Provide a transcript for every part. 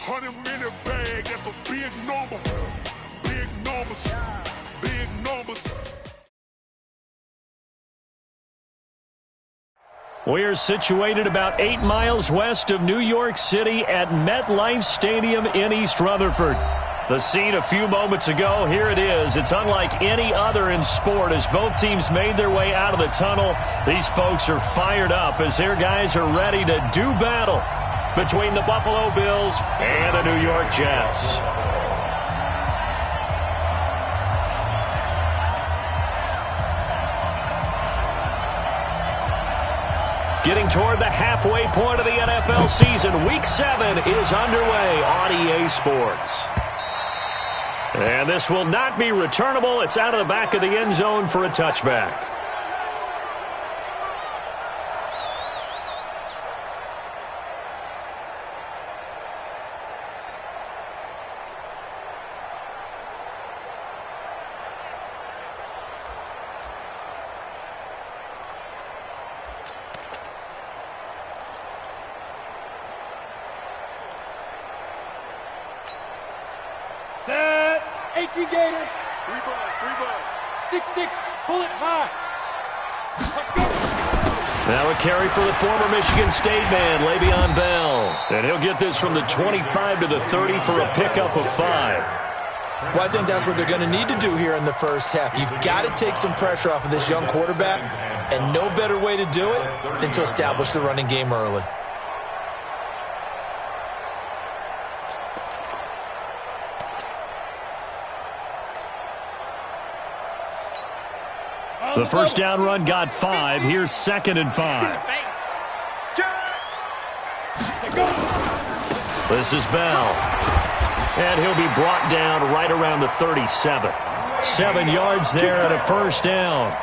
100-minute bag, that's a big number. Big numbers. Big numbers. We're situated about 8 miles west of New York City at MetLife Stadium in East Rutherford. The scene a few moments ago, here it is. It's unlike any other in sport as both teams made their way out of the tunnel. These folks are fired up as their guys are ready to do battle between the Buffalo Bills and the New York Jets. Getting toward the halfway point of the NFL season, Week 7 is underway on EA Sports. And this will not be returnable. It's out of the back of the end zone for a touchback. Set. 18 Gator. 3 ball. 6-6. Pull it high. Now a carry for the former Michigan State man, Le'Veon Bell. And he'll get this from the 25 to the 30 for a pickup of 5. Well, I think that's what they're going to need to do here in the first half. You've got to take some pressure off of this young quarterback, and no better way to do it than to establish the running game early. The first down run got 5. Here's 2nd and 5. This is Bell. And he'll be brought down right around the 37. 7 yards there and a first down.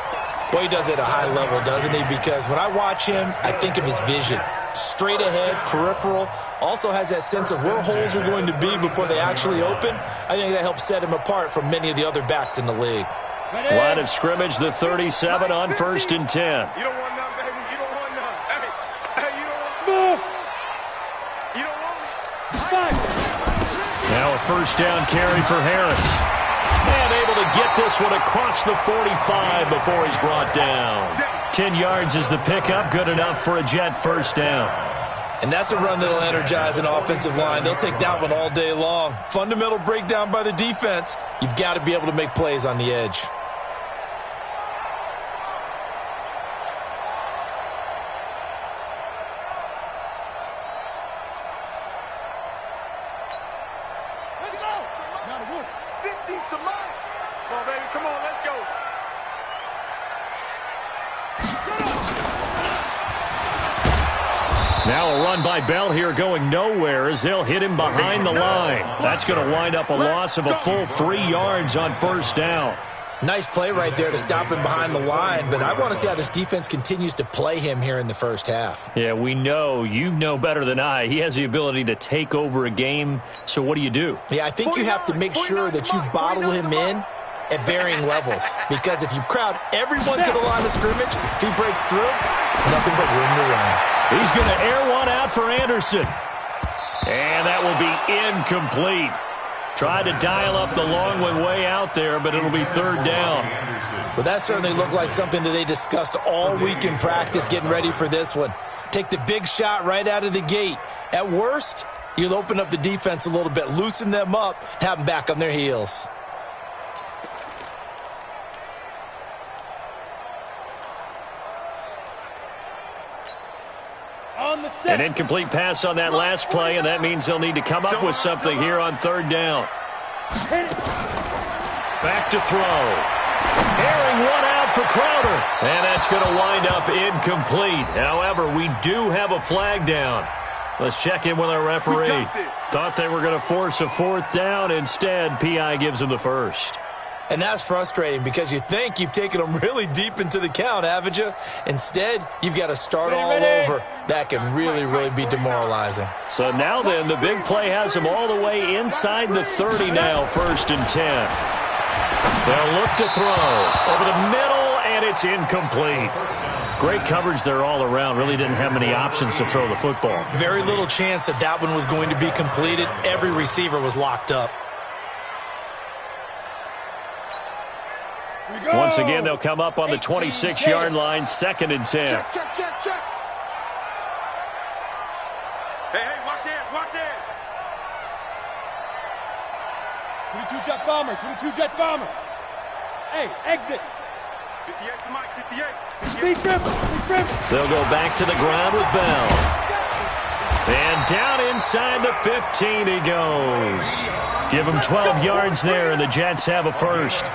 Well, he does it at a high level, doesn't he? Because when I watch him, I think of his vision. Straight ahead, peripheral. Also has that sense of where holes are going to be before they actually open. I think that helps set him apart from many of the other backs in the league. Line of scrimmage, the 37 on 1st and 10. You don't want none, baby. You don't want none. Hey, you don't want smooth. You don't want me. Now a first down carry for Harris. And able to get this one across the 45 before he's brought down. 10 yards is the pickup, good enough for a Jet first down. And that's a run that'll energize an offensive line. They'll take that one all day long. Fundamental breakdown by the defense. You've got to be able to make plays on the edge. Now a run by Bell here going nowhere as they'll hit him behind the line. That's going to wind up a loss of a full 3 yards on first down. Nice play right there to stop him behind the line, but I want to see how this defense continues to play him here in the first half. Yeah, we know. You know better than I. He has the ability to take over a game, so what do you do? Yeah, I think you have to make sure that you bottle him in at varying levels, because if you crowd everyone to the line of scrimmage, if he breaks through, there's nothing but room to run. He's going to air one out for Anderson. And that will be incomplete. Tried to dial up the long one way out there, but it'll be 3rd down. Well, that certainly looked like something that they discussed all week in practice getting ready for this one. Take the big shot right out of the gate. At worst, you'll open up the defense a little bit, loosen them up, have them back on their heels. An incomplete pass on that last play, and that means they'll need to come up with something here on 3rd down. Back to throw. Airing one out for Crowder. And that's going to wind up incomplete. However, we do have a flag down. Let's check in with our referee. Thought they were going to force a 4th down. Instead, PI gives them the first. And that's frustrating because you think you've taken them really deep into the count, haven't you? Instead, you've got to start all over. That can really, really be demoralizing. So now then, the big play has them all the way inside the 30 now, 1st and 10. They'll look to throw over the middle, and it's incomplete. Great coverage there all around. Really didn't have many options to throw the football. Very little chance that that one was going to be completed. Every receiver was locked up. Once again, they'll come up on the 26-yard line, 2nd and 10. Check. Hey, watch it. 22 jet bomber, 22 jet bomber. Hey, exit. 58 to Mike, 58. Speed dribble. They'll go back to the ground with Bell. And down inside the 15 he goes. Give him 12 yards there, and the Jets have a first.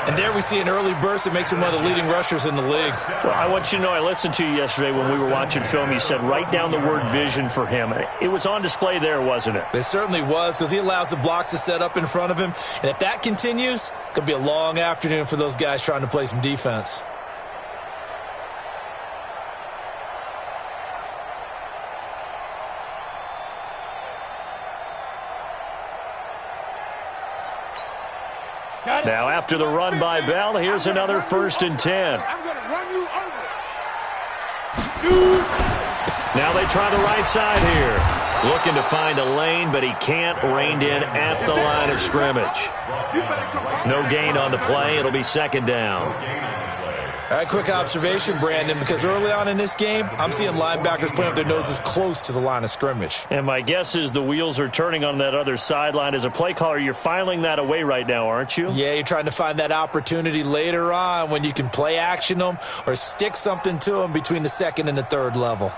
And there we see an early burst that makes him one of the leading rushers in the league. Well, I want you to know, I listened to you yesterday when we were watching film. You said write down the word vision for him. It was on display there, wasn't it? It certainly was, because he allows the blocks to set up in front of him. And if that continues, it could be a long afternoon for those guys trying to play some defense. Now, after the run by Bell, here's another 1st and 10. I'm going to run you over. Now they try the right side here. Looking to find a lane, but he can't. Reined in at the line of scrimmage. No gain on the play. It'll be 2nd down. All right, quick observation, Brandon, because early on in this game, I'm seeing linebackers playing with their noses close to the line of scrimmage. And my guess is the wheels are turning on that other sideline. As a play caller, you're filing that away right now, aren't you? Yeah, you're trying to find that opportunity later on when you can play action them or stick something to them between the 2nd and the 3rd level.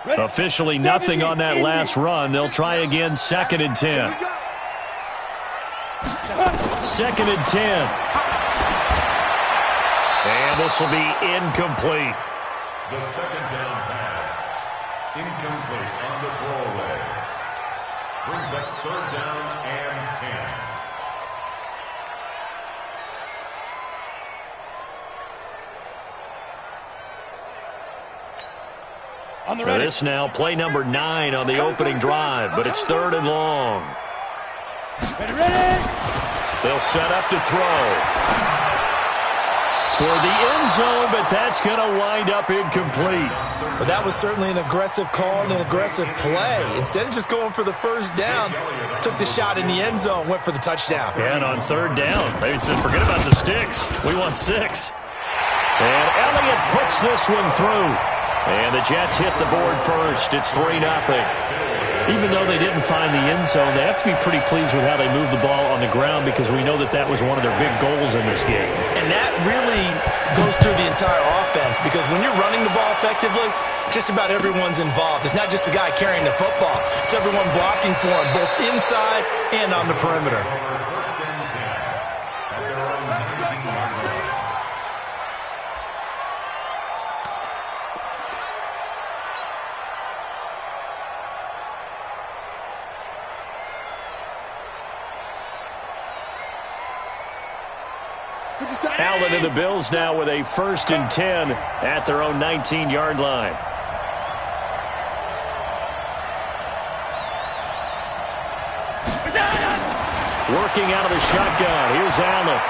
Officially nothing on that last run. They'll try again, 2nd and 10. 2nd and 10. And this will be incomplete. The 2nd down pass. Incomplete on the throwaway. Brings up 3rd down and 10. This now, play number 9 on the opening drive, but it's 3rd and long. They'll set up to throw. Toward the end zone, but that's going to wind up incomplete. But that was certainly an aggressive call and an aggressive play. Instead of just going for the 1st down, took the shot in the end zone, went for the touchdown. And on 3rd down, they said, forget about the sticks. We want 6. And Elliott puts this one through. And the Jets hit the board first. It's 3-0. Even though they didn't find the end zone, they have to be pretty pleased with how they moved the ball on the ground, because we know that that was one of their big goals in this game. And that really goes through the entire offense, because when you're running the ball effectively, just about everyone's involved. It's not just the guy carrying the football. It's everyone blocking for him, both inside and on the perimeter. Allen and the Bills now with a 1st and 10 at their own 19-yard line. Working out of the shotgun. Here's Allen.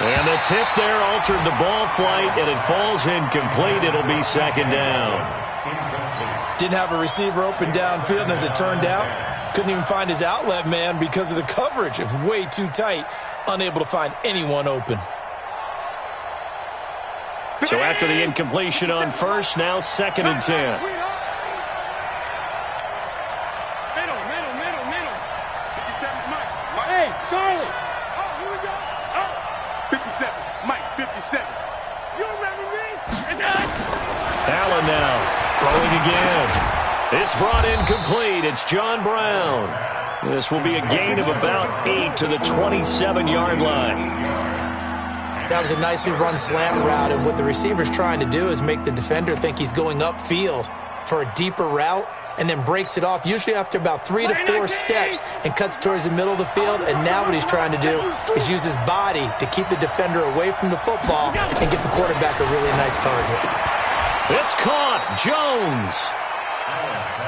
And the tip there altered the ball flight, and it falls incomplete. It'll be 2nd down. Didn't have a receiver open downfield, and as it turned out, couldn't even find his outlet man because of the coverage. It was way too tight, unable to find anyone open. So after the incompletion on 1st, now 2nd and 10. Hey, Charlie. Oh, here we go. Oh, 57. Mike, 57. You remember me? Allen now throwing again. It's brought in complete. It's John Brown. This will be a gain of about 8 to the 27-yard line. That was a nicely run slant route, and what the receiver's trying to do is make the defender think he's going upfield for a deeper route, and then breaks it off, usually after about 3 to 4 steps, and cuts towards the middle of the field. And now what he's trying to do is use his body to keep the defender away from the football and get the quarterback a really nice target. It's caught. Jones.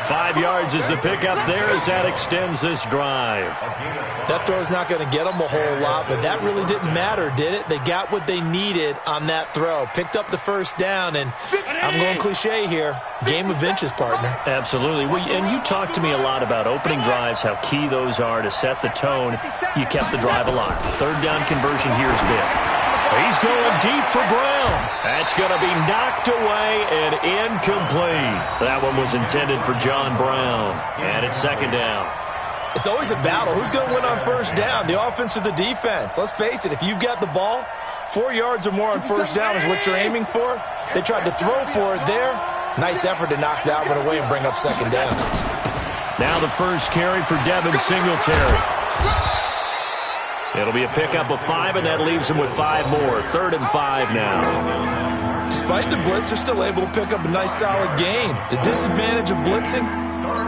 5 yards is the pickup there as that extends this drive. That throw's not going to get them a whole lot, but that really didn't matter, did it? They got what they needed on that throw. Picked up the first down, and I'm going cliche here. Game of inches, partner. Absolutely. And you talked to me a lot about opening drives, how key those are to set the tone. You kept the drive alive. Third down conversion here is big. He's going deep for Brown. That's going to be knocked away and incomplete. That one was intended for John Brown. And it's second down. It's always a battle. Who's going to win on first down, the offense or the defense? Let's face it, if you've got the ball, 4 yards or more on first down is what you're aiming for. They tried to throw for it there. Nice effort to knock that one away and bring up second down. Now the first carry for Devin Singletary. It'll be a pickup of 5, and that leaves them with 5 more. 3rd and 5 now. Despite the blitz, they're still able to pick up a nice, solid gain. The disadvantage of blitzing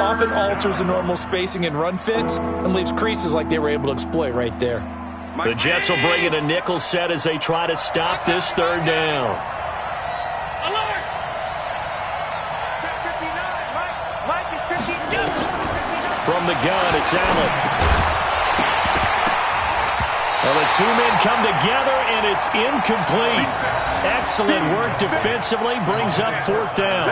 often alters the normal spacing and run fits and leaves creases like they were able to exploit right there. The Jets will bring in a nickel set as they try to stop this third down. Alert! Check 59, Mike is 52. From the gun, it's Allen. Well, the two men come together, and it's incomplete. Excellent work defensively, brings up 4th down.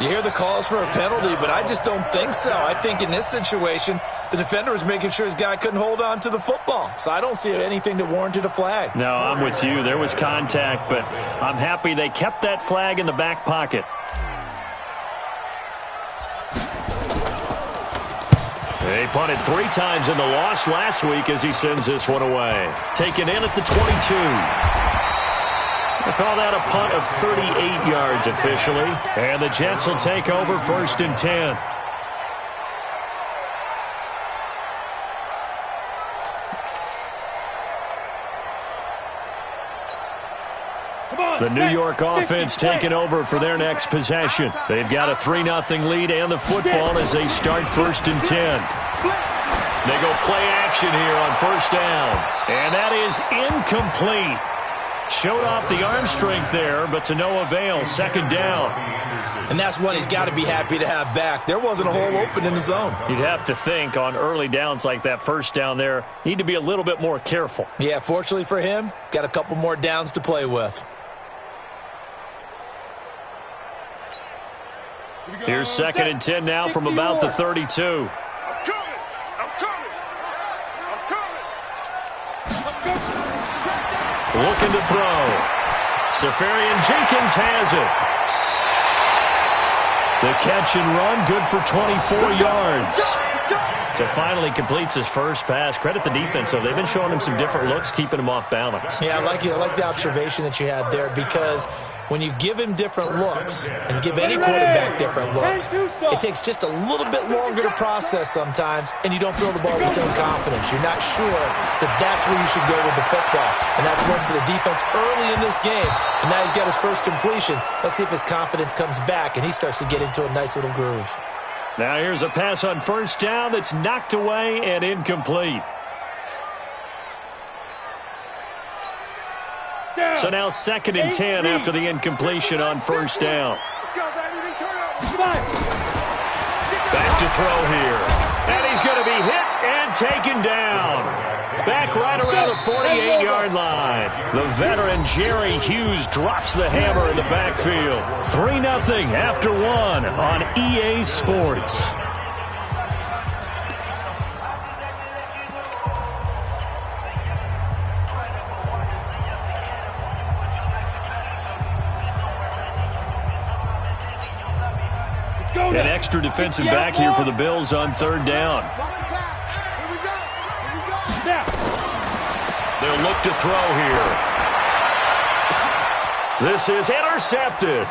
You hear the calls for a penalty, but I just don't think so. I think in this situation, the defender was making sure his guy couldn't hold on to the football. So I don't see anything that warranted a flag. No, I'm with you. There was contact, but I'm happy they kept that flag in the back pocket. They punted 3 times in the loss last week as he sends this one away. Taken in at the 22. They call that a punt of 38 yards officially. And the Jets will take over 1st and 10. The New York offense taking over for their next possession. They've got a 3-0 lead and the football as they start 1st and 10. They go play action here on 1st down. And that is incomplete. Showed off the arm strength there, but to no avail. 2nd down. And that's one he's got to be happy to have back. There wasn't a hole open in the zone. You'd have to think on early downs like that 1st down there, need to be a little bit more careful. Yeah, fortunately for him, got a couple more downs to play with. Here's 2nd and 10 now from about the 32. Looking to throw. Safarian Jenkins has it. The catch and run, good for 24 yards. So finally completes his first pass. Credit the defense, though. They've been showing him some different looks, keeping him off balance. Yeah, I like the observation that you had there, because when you give him different looks and give any quarterback different looks, it takes just a little bit longer to process sometimes, and you don't throw the ball with the same confidence. You're not sure that that's where you should go with the football. And that's one for the defense early in this game. And now he's got his first completion. Let's see if his confidence comes back and he starts to get into a nice little groove. Now here's a pass on 1st down that's knocked away and incomplete. So now 2nd and 10 after the incompletion on 1st down. Back to throw here. And he's going to be hit and taken down. Back right around the 48-yard line. The veteran Jerry Hughes drops the hammer in the backfield. 3-0 after 1 on EA Sports. An extra defensive back here for the Bills on 3rd down. They'll look to throw here. This is intercepted.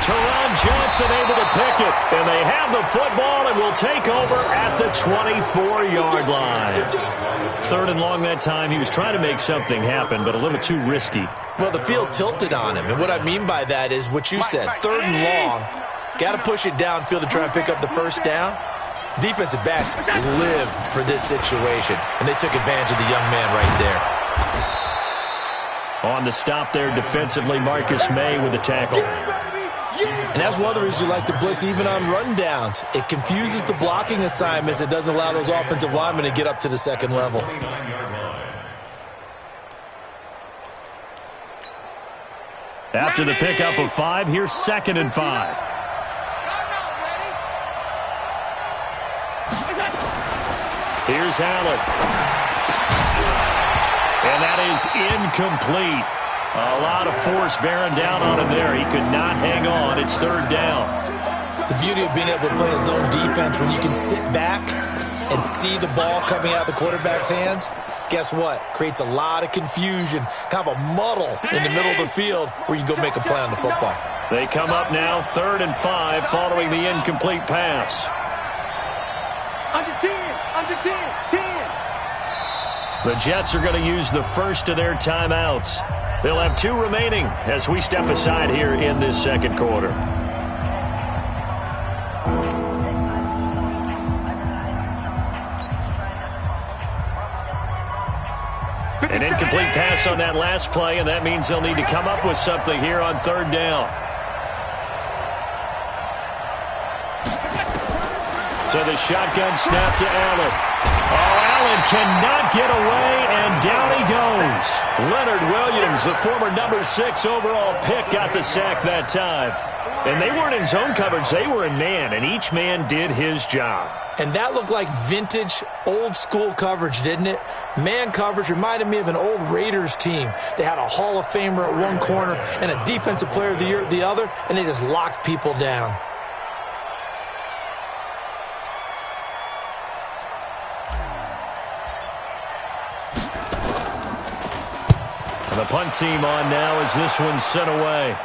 Teron Johnson able to pick it. And they have the football and will take over at the 24-yard line. 3rd and long that time. He was trying to make something happen, but a little too risky. Well, the field tilted on him. And what I mean by that is what you said. 3rd and long. Got to push it downfield to try and pick up the 1st down. Defensive backs live for this situation, and they took advantage of the young man right there. On the stop there defensively, Marcus May with the tackle. And that's one of the reasons you like to blitz even on rundowns. It confuses the blocking assignments. It doesn't allow those offensive linemen to get up to the second level. After the pickup of 5, here's 2nd and 5. Here's Allen. And that is incomplete. A lot of force bearing down on him there. He could not hang on. It's 3rd down. The beauty of being able to play a zone defense, when you can sit back and see the ball coming out of the quarterback's hands, guess what? Creates a lot of confusion, kind of a muddle in the middle of the field where you can go make a play on the football. They come up now 3rd and 5 following the incomplete pass. Under 10, under 10, 10. The Jets are going to use the first of their timeouts. They'll have 2 remaining as we step aside here in this second quarter. An incomplete pass on that last play, and that means they'll need to come up with something here on 3rd down. So the shotgun snap to Allen. Oh, Allen cannot get away, and down he goes. Leonard Williams, the former number 6 overall pick, got the sack that time. And they weren't in zone coverage. They were in man, and each man did his job. And that looked like vintage, old-school coverage, didn't it? Man coverage reminded me of an old Raiders team. They had a Hall of Famer at one corner and a Defensive Player of the Year at the other, and they just locked people down. And the punt team on now as this one's sent away.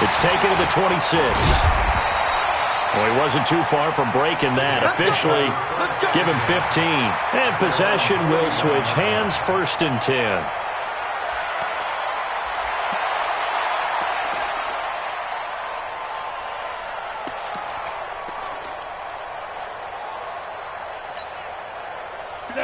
It's taken to the 26. Well, he wasn't too far from breaking that. Officially, give him 15. And possession will switch hands, 1st and 10.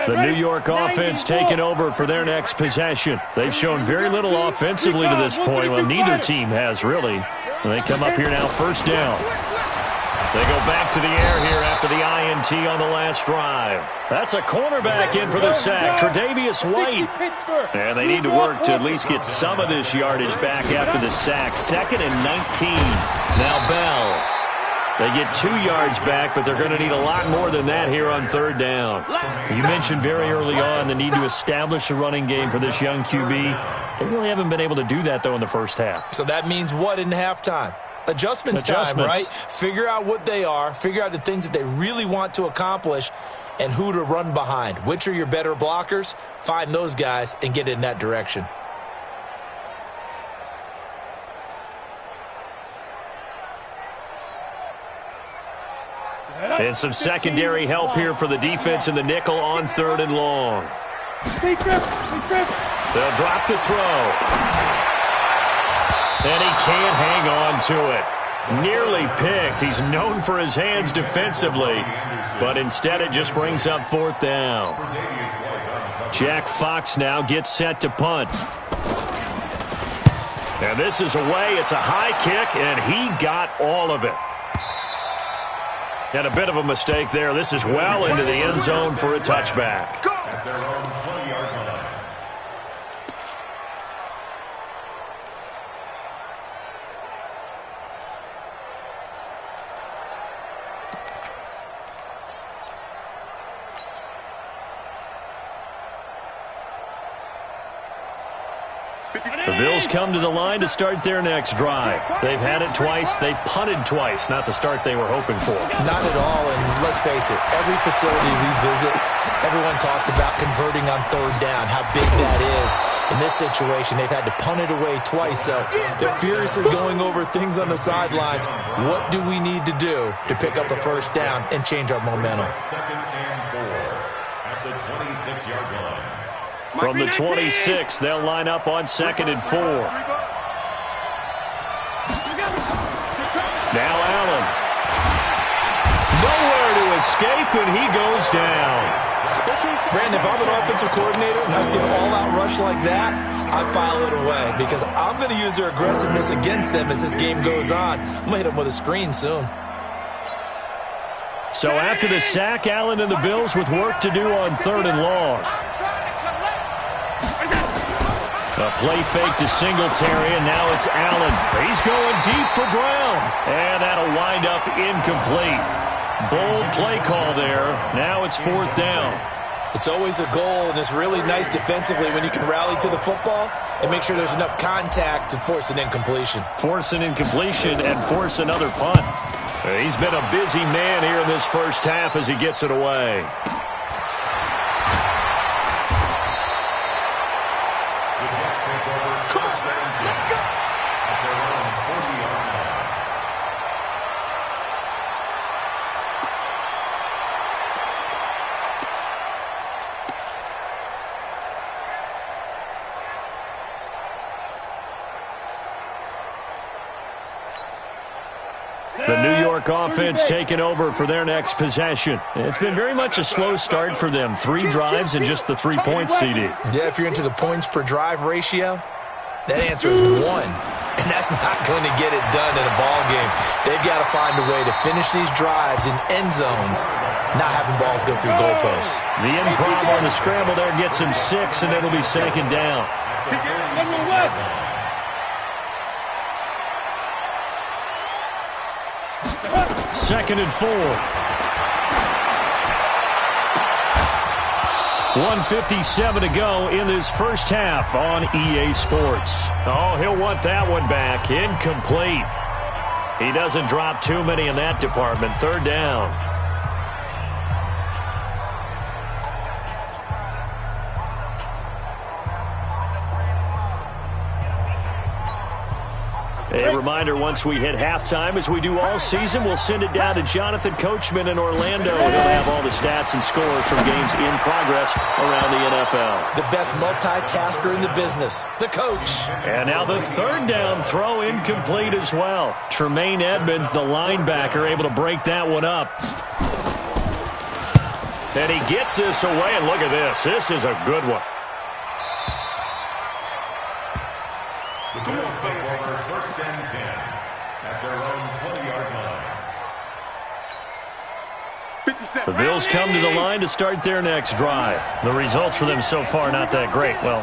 The New York offense taking over for their next possession. They've shown very little offensively to this point. Well, neither team has, really. And they come up here now, 1st down. They go back to the air here after the INT on the last drive. That's a cornerback in for the sack, Tre'Davious White. And they need to work to at least get some of this yardage back after the sack. 2nd and 19. Now Bell. They get 2 yards back, but they're going to need a lot more than that here on 3rd down. You mentioned very early on the need to establish a running game for this young QB. They really haven't been able to do that, though, in the first half. So that means what in halftime? Adjustments time, right? Figure out what they are, figure out the things that they really want to accomplish, and who to run behind. Which are your better blockers? Find those guys and get in that direction. And some secondary help here for the defense in the nickel on 3rd and long. They'll drop the throw. And he can't hang on to it. Nearly picked. He's known for his hands defensively, but instead it just brings up 4th down. Jack Fox now gets set to punt. And this is away. It's a high kick, and he got all of it. And a bit of a mistake there. This is well into the end zone for a touchback. The Bills come to the line to start their next drive. They've had it twice. They've punted twice. Not the start they were hoping for. Not at all, and let's face it, every facility we visit, everyone talks about converting on 3rd down, how big that is. In this situation, they've had to punt it away twice, so they're furiously going over things on the sidelines. What do we need to do to pick up a 1st down and change our momentum? 2nd and 4 at the 26-yard line. From the 26, they'll line up on 2nd and 4. Now Allen. Nowhere to escape, and he goes down. Brandon, if I'm an offensive coordinator and I see an all-out rush like that, I file it away because I'm going to use their aggressiveness against them as this game goes on. I'm going to hit them with a screen soon. So after the sack, Allen and the Bills with work to do on 3rd and long. A play fake to Singletary, and now it's Allen. He's going deep for Brown. And that'll wind up incomplete. Bold play call there. Now it's 4th down. It's always a goal, and it's really nice defensively when you can rally to the football and make sure there's enough contact to force an incompletion. Force an incompletion and force another punt. He's been a busy man here in this first half as he gets it away. The New York offense taking over for their next possession. It's been very much a slow start for them. 3 drives and just the 3 points, CD. Yeah, if you're into the points per drive ratio, that answer is 1. And that's not going to get it done in a ball game. They've got to find a way to finish these drives in end zones, not having balls go through goalposts. The improv on the scramble there gets him 6, and it'll be 2nd down. 2nd and 4. 1:57 to go in this first half on EA Sports. Oh, he'll want that one back. Incomplete. He doesn't drop too many in that department. 3rd down. A reminder, once we hit halftime, as we do all season, we'll send it down to Jonathan Coachman in Orlando. He'll have all the stats and scores from games in progress around the NFL. The best multitasker in the business, the coach. And now the 3rd down throw incomplete as well. Tremaine Edmonds, the linebacker, able to break that one up. And he gets this away, and look at this. This is a good one. The Bills take over 1st and 10 at their own 20-yard line. The Bills come to the line to start their next drive. The results for them so far not that great. Well,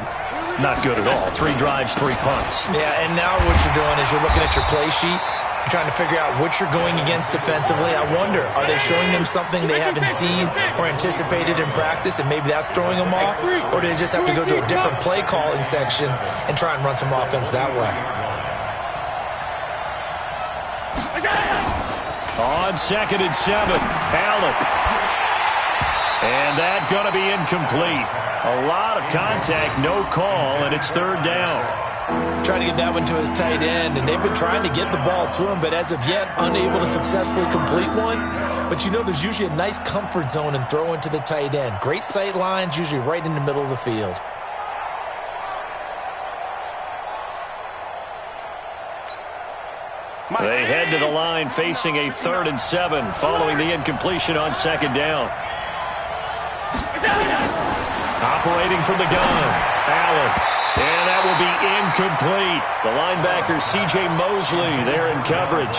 not good at all. 3 drives, 3 punts. Yeah, and now what you're doing is you're looking at your play sheet. You're trying to figure out what you're going against defensively. I wonder, are they showing them something they haven't seen or anticipated in practice, and maybe that's throwing them off? Or do they just have to go to a different play calling section and try and run some offense that way? On 2nd and 7, Allen. And that's going to be incomplete. A lot of contact, no call, and it's 3rd down. Trying to get that one to his tight end, and they've been trying to get the ball to him, but as of yet, unable to successfully complete one. But you know there's usually a nice comfort zone in throwing to the tight end. Great sight lines, usually right in the middle of the field. They head to the line facing a 3rd and 7 following the incompletion on 2nd down. Operating from the gun, Allen. And that will be incomplete. The linebacker, C.J. Mosley, there in coverage.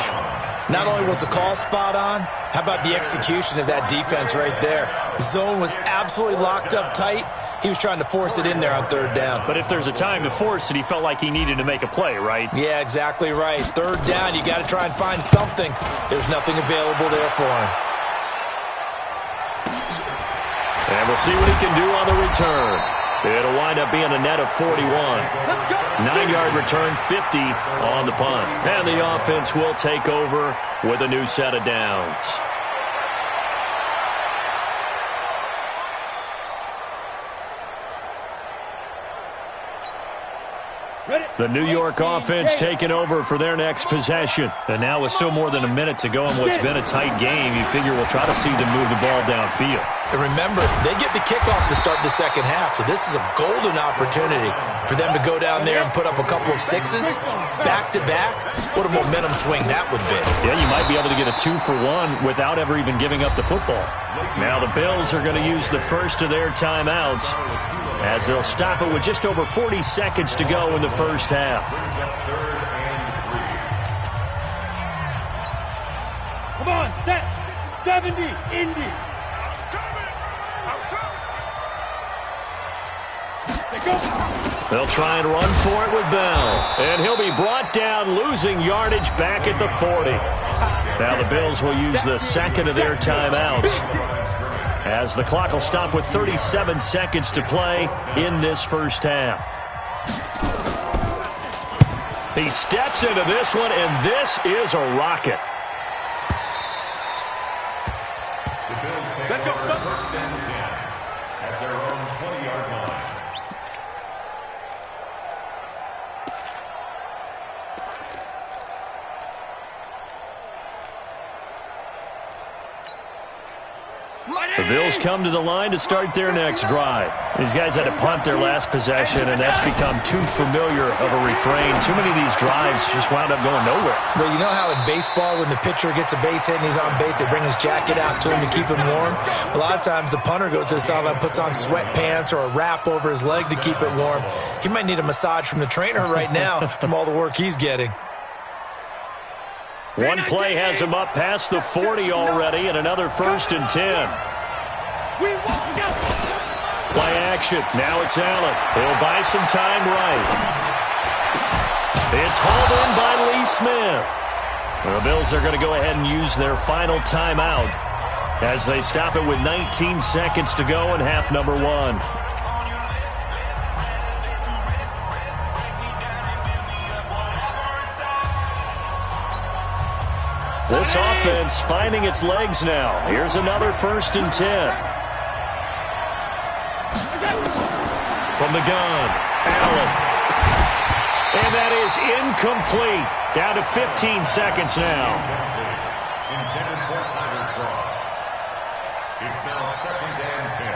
Not only was the call spot on, how about the execution of that defense right there? The zone was absolutely locked up tight. He was trying to force it in there on 3rd down. But if there's a time to force it, he felt like he needed to make a play, right? Yeah, exactly right. 3rd down, you got to try and find something. There's nothing available there for him. And we'll see what he can do on the return. It'll wind up being a net of 41. 9-yard return, 50 on the punt. And the offense will take over with a new set of downs. The New York offense taking over for their next possession. And now with still more than a minute to go in what's been a tight game, you figure we'll try to see them move the ball downfield. And remember, they get the kickoff to start the 2nd half, so this is a golden opportunity for them to go down there and put up a couple of 6s back-to-back. What a momentum swing that would be. Yeah, you might be able to get a 2-for-1 without ever even giving up the football. Now the Bills are going to use the first of their timeouts. as they'll stop it with just over 40 seconds to go in the first half. Come on, set. 70, Indy. They'll try and run for it with Bell. And he'll be brought down, losing yardage back at the 40. Now the Bills will use the second of their timeouts, as the clock will stop with 37 seconds to play in this first half. He steps into this one, and this is a rocket. Let's go. First and 10 at their own 20-yard line. The Bills come to the line to start their next drive. These guys had to punt their last possession, and that's become too familiar of a refrain. Too many of these drives just wound up going nowhere. Well, you know how in baseball, when the pitcher gets a base hit and he's on base, they bring his jacket out to him to keep him warm? A lot of times the punter goes to the sideline, puts on sweatpants or a wrap over his leg to keep it warm. He might need a massage from the trainer right now from all the work he's getting. One play has him up past the 40 already, and another 1st and 10. Play action. Now it's Allen. He'll buy some time right. It's hauled in by Lee Smith. The Bills are going to go ahead and use their final timeout as they stop it with 19 seconds to go in half number 1. This offense finding its legs now. Here's another 1st and 10. From the gun, Allen. And that is incomplete. Down to 15 seconds now. Intended for Tiger Cross. It's now 2nd and 10.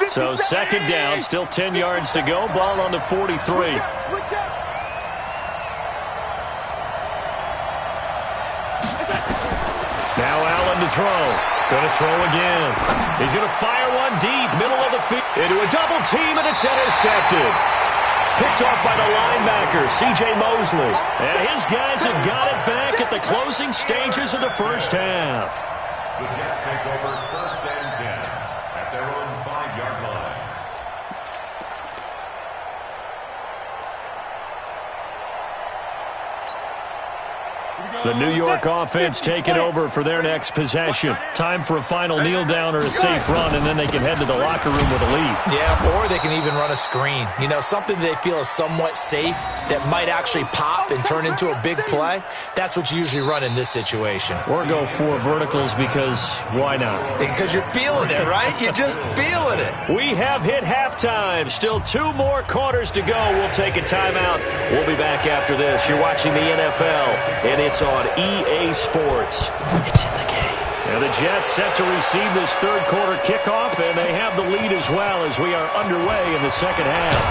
So 2nd down, still 10 yards to go. Ball on the 43. Now Allen to throw. Going to throw again. He's going to fire one deep, middle of the field. Into a double team, and it's intercepted. Picked off by the linebacker, C.J. Mosley. And his guys have got it back at the closing stages of the first half. The Jets take over 1st and 10 at their own 5-yard line. The New York offense taking over for their next possession. Time for a final kneel down or a safe run, and then they can head to the locker room with a lead. Yeah, or they can even run a screen. You know, something they feel is somewhat safe that might actually pop and turn into a big play. That's what you usually run in this situation. Or go 4 verticals, because why not? Because you're feeling it, right? You're just feeling it. We have hit halftime. Still 2 more quarters to go. We'll take a timeout. We'll be back after this. You're watching the NFL, and it's on EA Sports. It's in the game. Now the Jets set to receive this 3rd quarter kickoff, and they have the lead as well as we are underway in the 2nd half.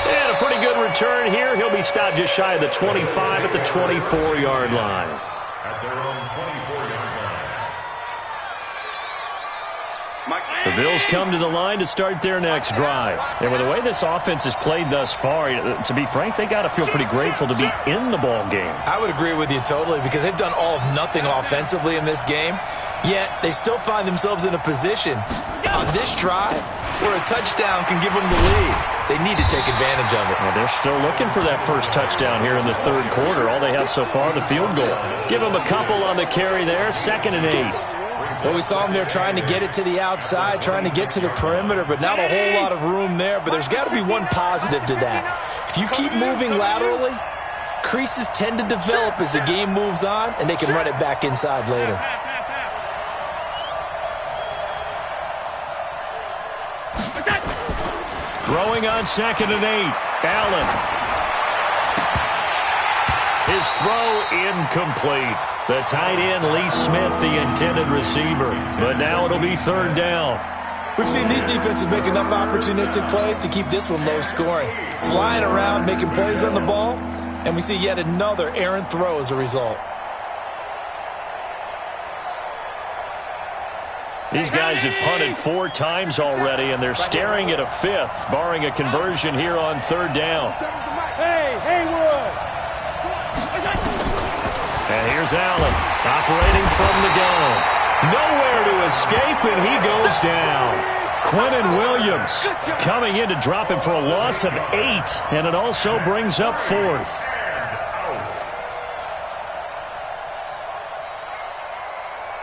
And a pretty good return here. He'll be stopped just shy of the 25 at the 24-yard line. At their own 24-yard line. The Bills come to the line to start their next drive. And with the way this offense has played thus far, to be frank, they got to feel pretty grateful to be in the ball game. I would agree with you totally, because they've done all of nothing offensively in this game, yet they still find themselves in a position on this drive where a touchdown can give them the lead. They need to take advantage of it. Well, they're still looking for that first touchdown here in the 3rd quarter. All they have so far, the field goal. Give them a couple on the carry there, 2nd and 8. Well, we saw them there trying to get it to the outside, trying to get to the perimeter, but not a whole lot of room there. But there's got to be one positive to that. If you keep moving laterally, creases tend to develop as the game moves on, and they can run it back inside later. Throwing on 2nd and 8. Allen. His throw incomplete. The tight end, Lee Smith, the intended receiver. But now it'll be 3rd down. We've seen these defenses make enough opportunistic plays to keep this one low scoring. Flying around, making plays on the ball, and we see yet another errant throw as a result. These guys have punted 4 times already, and they're staring at a 5th, barring a conversion here on 3rd down. Hey, Haywood! And here's Allen, operating from the gun. Nowhere to escape, and he goes down. Quentin Williams coming in to drop him for a loss of 8, and it also brings up 4th.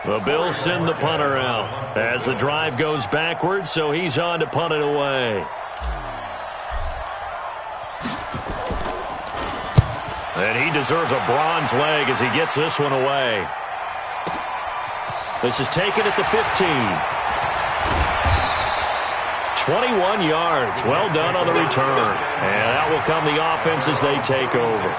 The Bills send the punter out as the drive goes backwards, so he's on to punt it away. And he deserves a bronze leg as he gets this one away. This is taken at the 15. 21 yards. Well done on the return. And out will come the offense as they take over.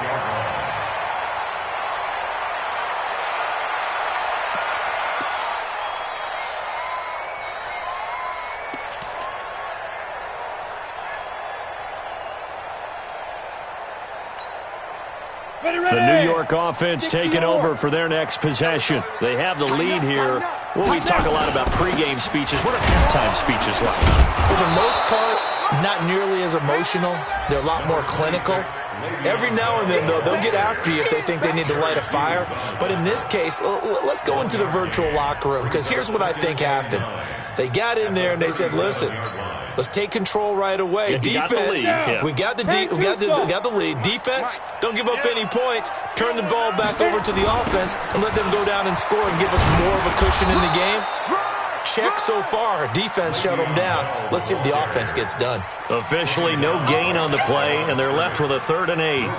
The New York offense taking over for their next possession. They have the lead here. Well, we talk a lot about pregame speeches. What are halftime speeches like? For the most part, not nearly as emotional. They're a lot more clinical. Every now and then, though, they'll get after you if they think they need to light a fire. But in this case, let's go into the virtual locker room, because here's what I think happened. They got in there and they said, listen, let's take control right away. Defense, we got the lead. Defense, don't give up any points. Turn the ball back over to the offense and let them go down and score and give us more of a cushion in the game. Check so far. Defense shut them down. Let's see if the offense gets done. Officially no gain on the play, and they're left with a 3rd and 8. It's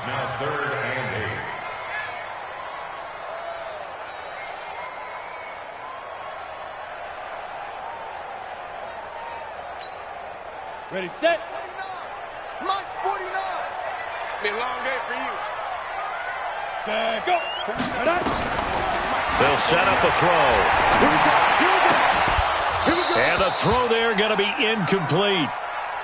now 3rd and 8. Ready, set. 49. Mike's 49. It's been a long day for you. Set, go. They'll set up a throw. Here we go. And the throw there going to be incomplete.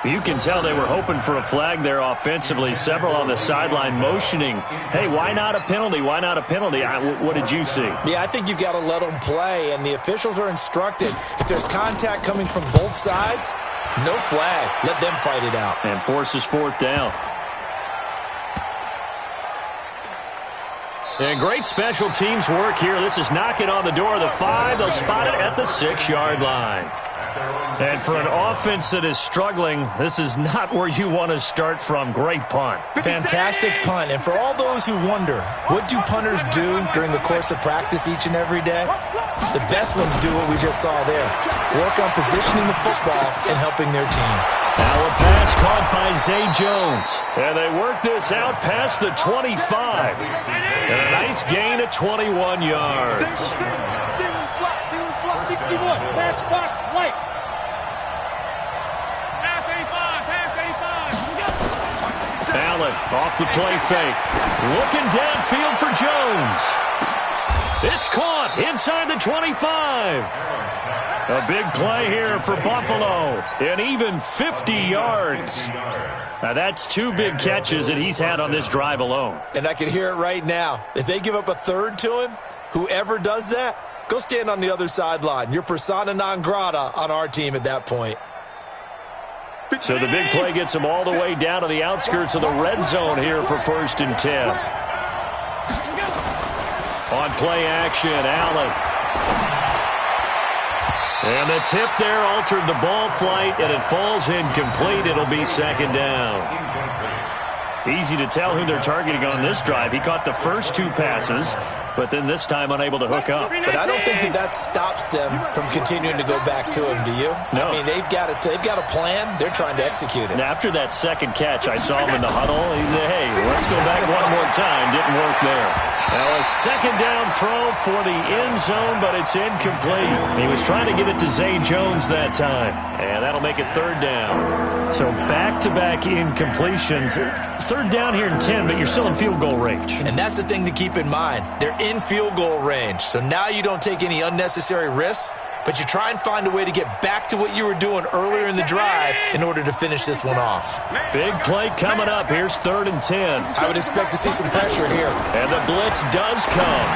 You can tell they were hoping for a flag there offensively. Several on the sideline motioning, hey, why not a penalty? Why not a penalty? What did you see? Yeah, I think you've got to let them play, and the officials are instructed. If there's contact coming from both sides, no flag. Let them fight it out. And forces 4th down. And great special teams work here. This is knocking on the door of the 5. They'll spot it at the 6-yard line. And for an offense that is struggling, this is not where you want to start from. Great punt. Fantastic punt. And for all those who wonder, what do punters do during the course of practice each and every day? The best ones do what we just saw there. Work on positioning the football and helping their team. Now a pass caught by Zay Jones. And they work this out past the 25. And a nice gain of 21 yards. 61, matchbox light. Allen off the play fake. Looking downfield for Jones. It's caught inside the 25. A big play here for Buffalo. And even 50 yards. Now that's 2 big catches that he's had on this drive alone. And I can hear it right now. If they give up a 3rd to him, whoever does that, go stand on the other sideline. You're persona non grata on our team at that point. So the big play gets them all the way down to the outskirts of the red zone here for 1st and 10. On play action, Allen. And the tip there altered the ball flight, and it falls incomplete. It'll be 2nd down. Easy to tell who they're targeting on this drive. He caught the first 2 passes, but then this time unable to hook up. But I don't think that stops them from continuing to go back to him, do you? No. I mean, they've got a plan. They're trying to execute it. And after that 2nd catch, I saw him in the huddle. He said, hey, let's go back one more time. Didn't work there. Now a 2nd down throw for the end zone, but it's incomplete. He was trying to get it to Zay Jones that time, and that'll make it 3rd down. So back-to-back incompletions. 3rd down here in 10, but you're still in field goal range. And that's the thing to keep in mind. They're in field goal range, so now you don't take any unnecessary risks, but you try and find a way to get back to what you were doing earlier in the drive in order to finish this one off. Big play coming up. Here's 3rd and 10. I would expect to see some pressure here. And the blitz does come.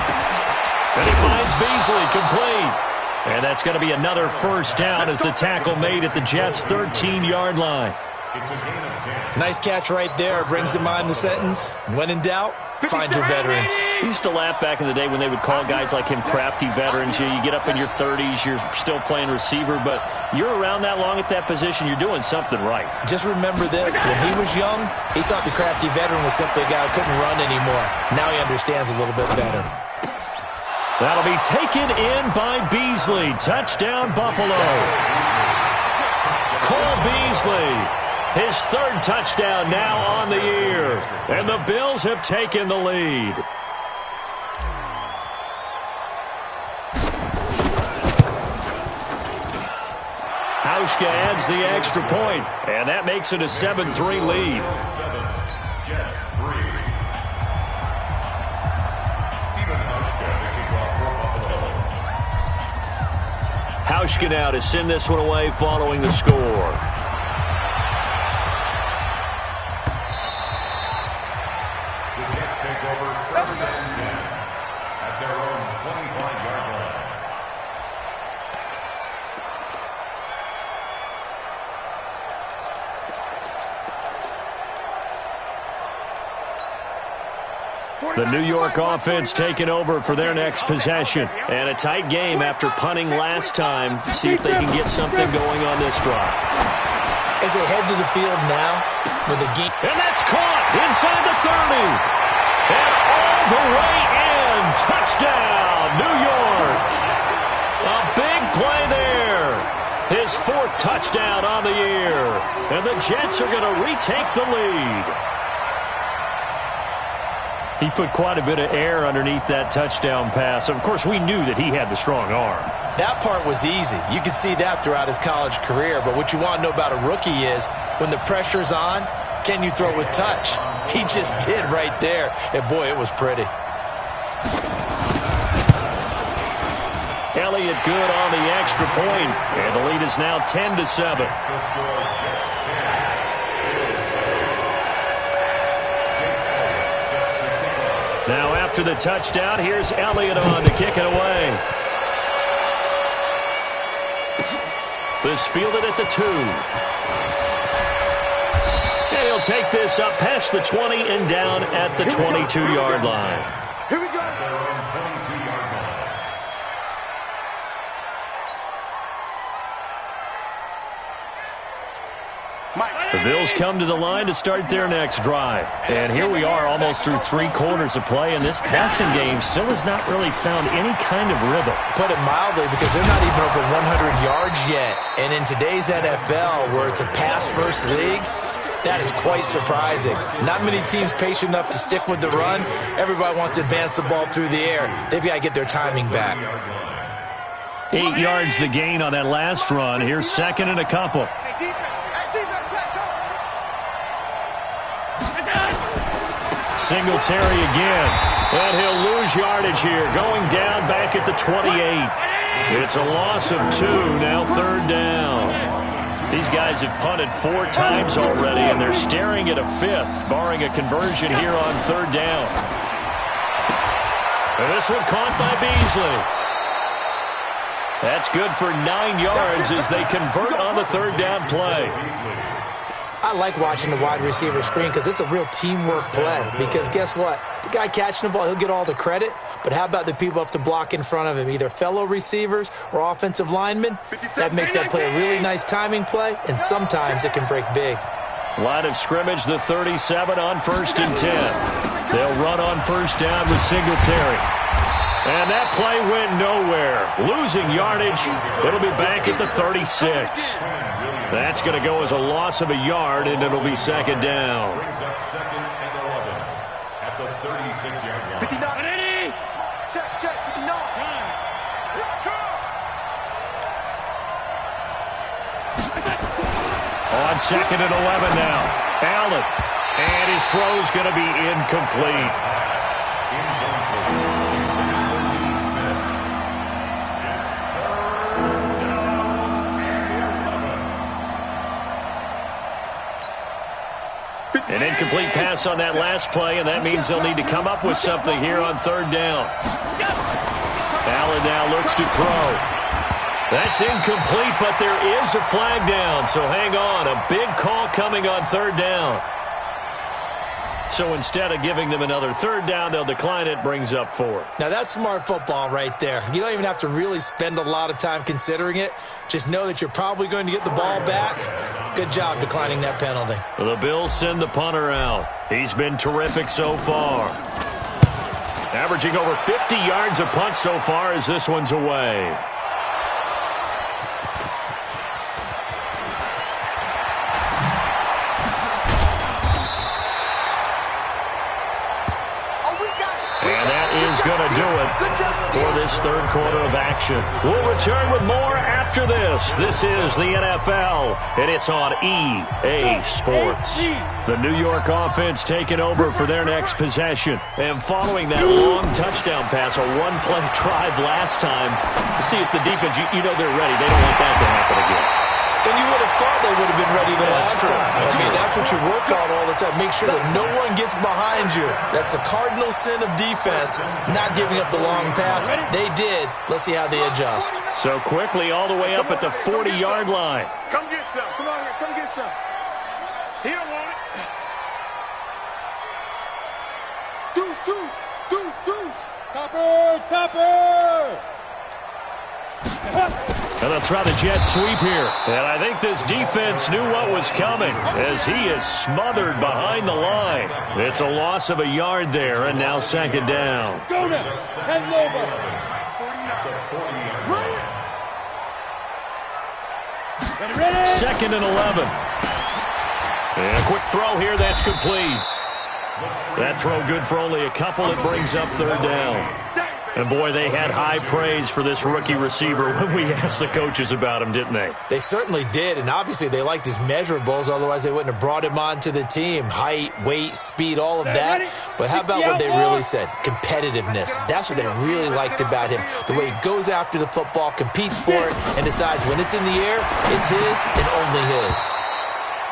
And he finds Beasley complete. And that's going to be another first down as the tackle made at the Jets' 13-yard line. It's a gain of 10. Nice catch right there. Brings to mind the sentence, when in doubt, find your veterans. We used to laugh back in the day when they would call guys like him crafty veterans. You get up in your 30s, you're still playing receiver, but you're around that long at that position, you're doing something right. Just remember this. When he was young, he thought the crafty veteran was simply a guy who couldn't run anymore. Now he understands a little bit better. That'll be taken in by Beasley. Touchdown, Buffalo. Cole Beasley. His third touchdown now on the year. And the Bills have taken the lead. Hauschka adds the extra point, and that makes it a 7-3 lead. 7, Jets 3. Stephen Hauschka, the kickoff for Buffalo. Hauschka now to send this one away following the score. Take over first and 10 at their own 25-yard line. The New York offense taking over for their next possession. And a tight game after punting last time. See if they can get something going on this drive. As they head to the field now with the game. And that's caught inside the 30. And all the way in. Touchdown, New York. A big play there. His fourth touchdown on the year. And the Jets are going to retake the lead. He put quite a bit of air underneath that touchdown pass. Of course, we knew that he had the strong arm. That part was easy. You could see that throughout his college career. But what you want to know about a rookie is when the pressure's on, can you throw it with touch? He just did right there. And, boy, it was pretty. Elliott good on the extra point. And the lead is now 10-7. Now after the touchdown, here's Elliott on to kick it away. This fielded at the 2. And he'll take this up past the 20 and down at the 22-yard line. Here we go. Their own 22-yard line. The Bills come to the line to start their next drive. And here we are almost through 3 quarters of play, and this passing game still has not really found any kind of rhythm. Put it mildly, because they're not even over 100 yards yet. And in today's NFL, where it's a pass-first league, that is quite surprising. Not many teams patient enough to stick with the run. Everybody wants to advance the ball through the air. They've got to get their timing back. 8 yards the gain on that last run. Here's second and a couple. Singletary again. And he'll lose yardage here. Going down back at the 28. It's a loss of 2. Now third down. These guys have punted 4 times already, and they're staring at a 5th, barring a conversion here on third down. And this one caught by Beasley. That's good for 9 yards as they convert on the third down play. I like watching the wide receiver screen because it's a real teamwork play. Because guess what? The guy catching the ball, he'll get all the credit. But how about the people up to block in front of him, either fellow receivers or offensive linemen? That makes that play a really nice timing play, and sometimes it can break big. Line of scrimmage, the 37 on 1st and 10. They'll run on first down with Singletary. And that play went nowhere. Losing yardage. It'll be back at the 36. That's going to go as a loss of a yard, and it'll be second down. Brings up second and 11 at the 36-yard line. 59. Check, 59. On second and 11 now. Allen. And his throw's going to be incomplete. An incomplete pass on that last play, and that means they'll need to come up with something here on third down. and now looks to throw. That's incomplete, but there is a flag down, so hang on. A big call coming on third down. So instead of giving them another third down, they'll decline it, brings up 4. Now, that's smart football right there. You don't even have to really spend a lot of time considering it. Just know that you're probably going to get the ball back. Good job declining that penalty. The Bills send the punter out. He's been terrific so far. Averaging over 50 yards a punt so far as this one's away. Going to do it for this third quarter of action. We'll return with more after this. This is the NFL, and it's on EA Sports. The New York offense taking over for their next possession. And following that long touchdown pass, a one-play drive last time, see if the defense, you know they're ready. They don't want that to happen again. And you would have thought they would have been ready the last time. I mean, that's what you work on all the time. Make sure that no one gets behind you. That's the cardinal sin of defense, not giving up the long pass. They did. Let's see how they adjust. So quickly all the way up at the 40-yard line. Come get some. Come on here. Come get some. He don't want it. Deuce. Topper. And they'll try the jet sweep here. And I think this defense knew what was coming as he is smothered behind the line. It's a loss of a yard there, and now second down. Go now. 10 over. Ready. Second and 11. And a quick throw here. That's complete. That throw good for only a couple. It brings up third down. And, boy, they had high praise for this rookie receiver when we asked the coaches about him, didn't they? They certainly did, and obviously they liked his measurables. Otherwise, they wouldn't have brought him onto the team. Height, weight, speed, all of that. But how about what they really said? Competitiveness. That's what they really liked about him. The way he goes after the football, competes for it, and decides when it's in the air, it's his and only his.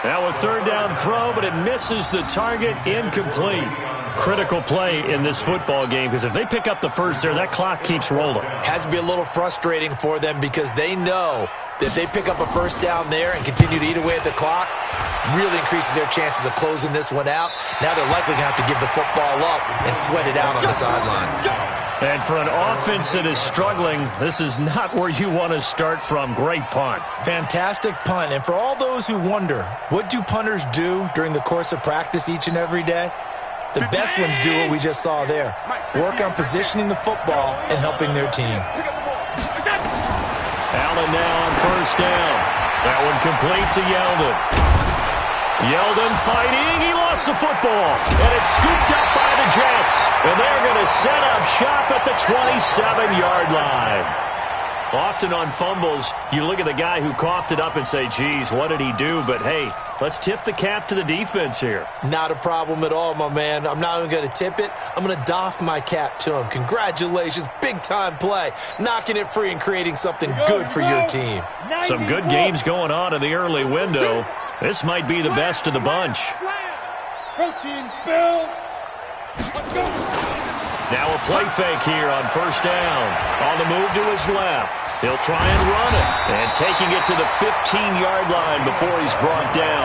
Now a third down throw, but it misses the target, incomplete. Critical play in this football game because if they pick up the first there, that clock keeps rolling. Has to be a little frustrating for them because they know that if they pick up a first down there and continue to eat away at the clock, really increases their chances of closing this one out. Now they're likely going to have to give the football up and sweat it out on the sideline. And for an offense that is struggling, this is not where you want to start from. Great punt. Fantastic punt. And for all those who wonder, what do punters do during the course of practice each and every day? The best ones do what we just saw there. Work on positioning the football and helping their team. Allen now on first down. That one complete to Yeldon. Yeldon fighting. He lost the football. And it's scooped up by the Jets. And they're going to set up shop at the 27-yard line. Often on fumbles, you look at the guy who coughed it up and say, geez, what did he do? But, hey, let's tip the cap to the defense here. Not a problem at all, my man. I'm not even going to tip it. I'm going to doff my cap to him. Congratulations. Big-time play. Knocking it free and creating something good for your team. Some good games going on in the early window. This might be the best of the bunch. Protein spill. Let's go. Now a play fake here on first down. On the move to his left. He'll try and run it. And taking it to the 15-yard line before he's brought down.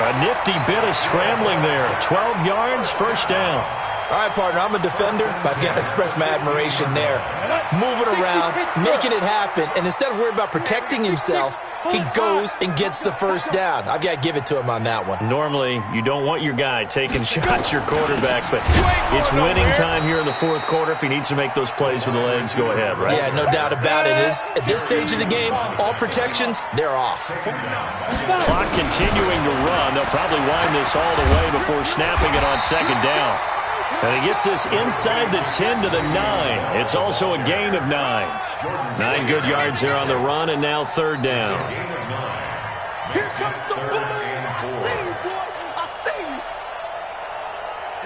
A nifty bit of scrambling there. 12 yards, first down. All right, partner, I'm a defender, but I've got to express my admiration there. Moving around, making it happen, and instead of worrying about protecting himself, he goes and gets the first down. I've got to give it to him on that one. Normally, you don't want your guy taking shots, your quarterback, but it's winning time here in the fourth quarter. If he needs to make those plays with the legs, go ahead, right? Yeah, no doubt about it. At this stage of the game, all protections, they're off. Clock continuing to run. They'll probably wind this all the way before snapping it on second down. And he gets this inside the 10 to the 9. It's also a gain of 9. 9 good yards there on the run, and now third down.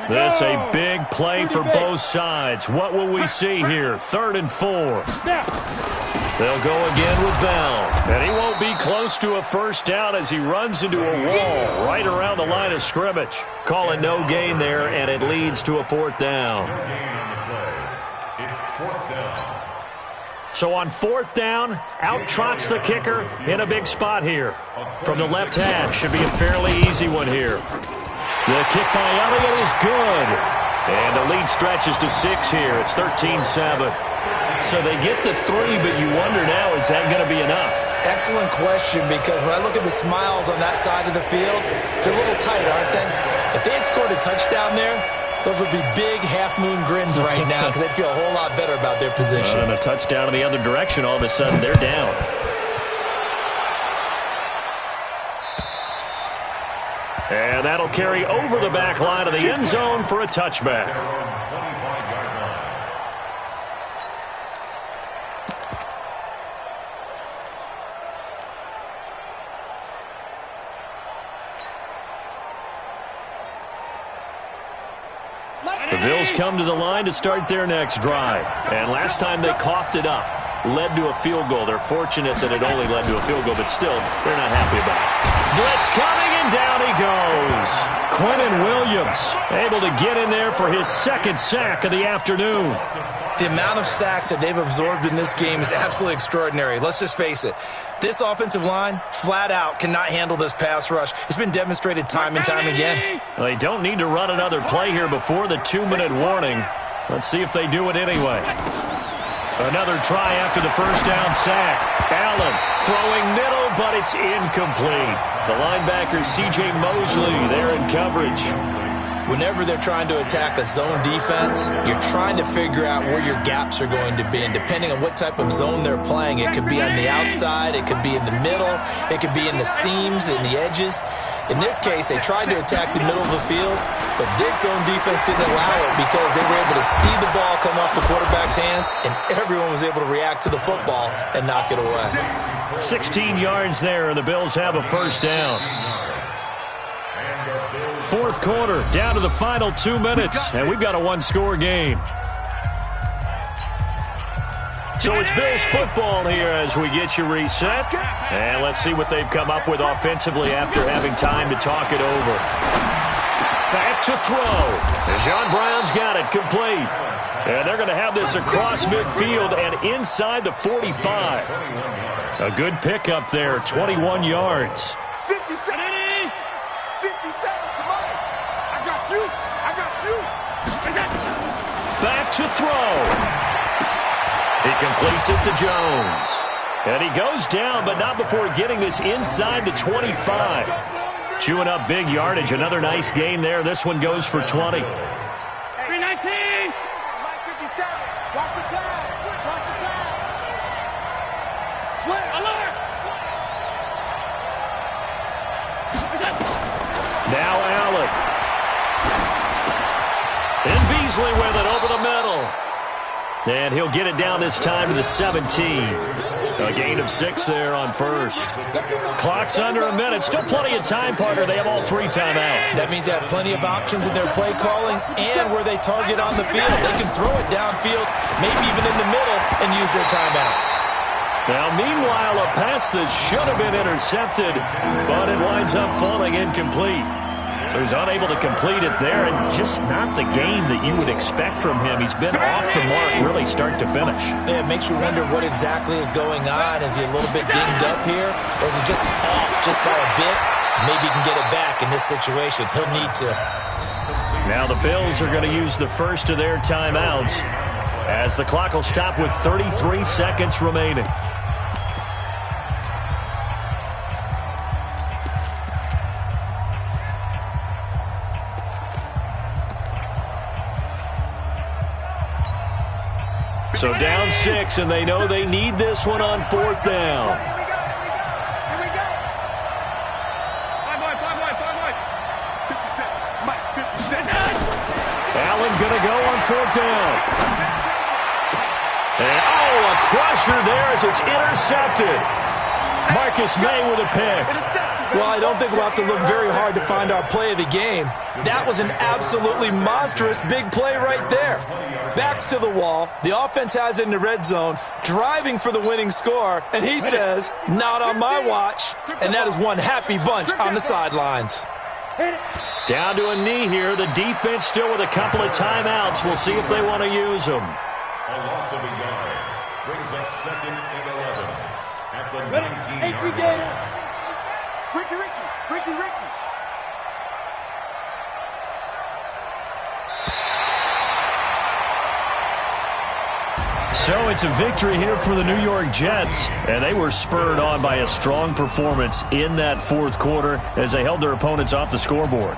This a big play for both sides. What will we see here? 3rd and 4. They'll go again with Bell. And he won't be close to a first down as he runs into a wall right around the line of scrimmage. Call it no gain there, and it leads to a 4th down. So on 4th down, out trots the kicker in a big spot here. From the left half, should be a fairly easy one here. The kick by Elliott is good. And the lead stretches to 6 here. It's 13-7. So they get to 3, but you wonder now, is that going to be enough? Excellent question, because when I look at the smiles on that side of the field, they're a little tight, aren't they? If they had scored a touchdown there, those would be big half-moon grins right now because they'd feel a whole lot better about their position. And a touchdown in the other direction, all of a sudden they're down. And that'll carry over the back line of the end zone for a touchback. The Bills come to the line to start their next drive. And last time they coughed it up, led to a field goal. They're fortunate that it only led to a field goal, but still, they're not happy about it. Blitz coming, and down he goes. Quentin Williams able to get in there for his 2nd sack of the afternoon. The amount of sacks that they've absorbed in this game is absolutely extraordinary. Let's just face it. This offensive line, flat out, cannot handle this pass rush. It's been demonstrated time and time again. Well, they don't need to run another play here before the 2-minute warning. Let's see if they do it anyway. Another try after the 1st down sack. Allen throwing middle, but it's incomplete. The linebacker, C.J. Mosley, there in coverage. Whenever they're trying to attack a zone defense, you're trying to figure out where your gaps are going to be. And depending on what type of zone they're playing, it could be on the outside, it could be in the middle, it could be in the seams, in the edges. In this case, they tried to attack the middle of the field, but this zone defense didn't allow it because they were able to see the ball come off the quarterback's hands, and everyone was able to react to the football and knock it away. 16 yards there, and the Bills have a 1st down. 4th quarter, down to the final 2 minutes, and we've got a 1-score game. So it's Bills football here as we get you reset. And let's see what they've come up with offensively after having time to talk it over. Back to throw. And John Brown's got it complete. And they're going to have this across midfield and inside the 45. A good pickup there, 21 yards. 50 seconds. 50 seconds. Come on. I got you. I got you. I got you. Back to throw. He completes it to Jones. And he goes down, but not before getting this inside the 25. Chewing up big yardage. Another nice gain there. This one goes for 20. 319. Mike 57. Watch the pass. Watch the pass. Slam. Alert. Now Allen. And Beasley with it over the middle. And he'll get it down this time to the 17. A gain of 6 there on 1st. Clock's under a minute. Still plenty of time, partner. They have all 3 timeouts. That means they have plenty of options in their play calling and where they target on the field. They can throw it downfield, maybe even in the middle, and use their timeouts. Now, meanwhile, a pass that should have been intercepted, but it winds up falling incomplete. So he's unable to complete it there, and just not the game that you would expect from him. He's been off the mark really start to finish. Yeah, it makes you wonder what exactly is going on. Is he a little bit dinged up here, or is he just off just by a bit? Maybe he can get it back in this situation. He'll need to. Now the Bills are going to use the first of their timeouts as the clock will stop with 33 seconds remaining. So down 6, and they know they need this one on 4th down. Here we go. 57. Mike 57. Allen going to go on 4th down. And, a crusher there as it's intercepted. Marcus May with a pick. Well, I don't think we'll have to look very hard to find our play of the game. That was an absolutely monstrous big play right there. Backs to the wall. The offense has it in the red zone, driving for the winning score, and he says, not on my watch. And that is one happy bunch on the sidelines. Down to a knee here. The defense still with a couple of timeouts. We'll see if they want to use them. A loss of a yard. Brings up 2nd and 11 at the Ready? 19-yard AT line. Ricky. So it's a victory here for the New York Jets, and they were spurred on by a strong performance in that fourth quarter as they held their opponents off the scoreboard.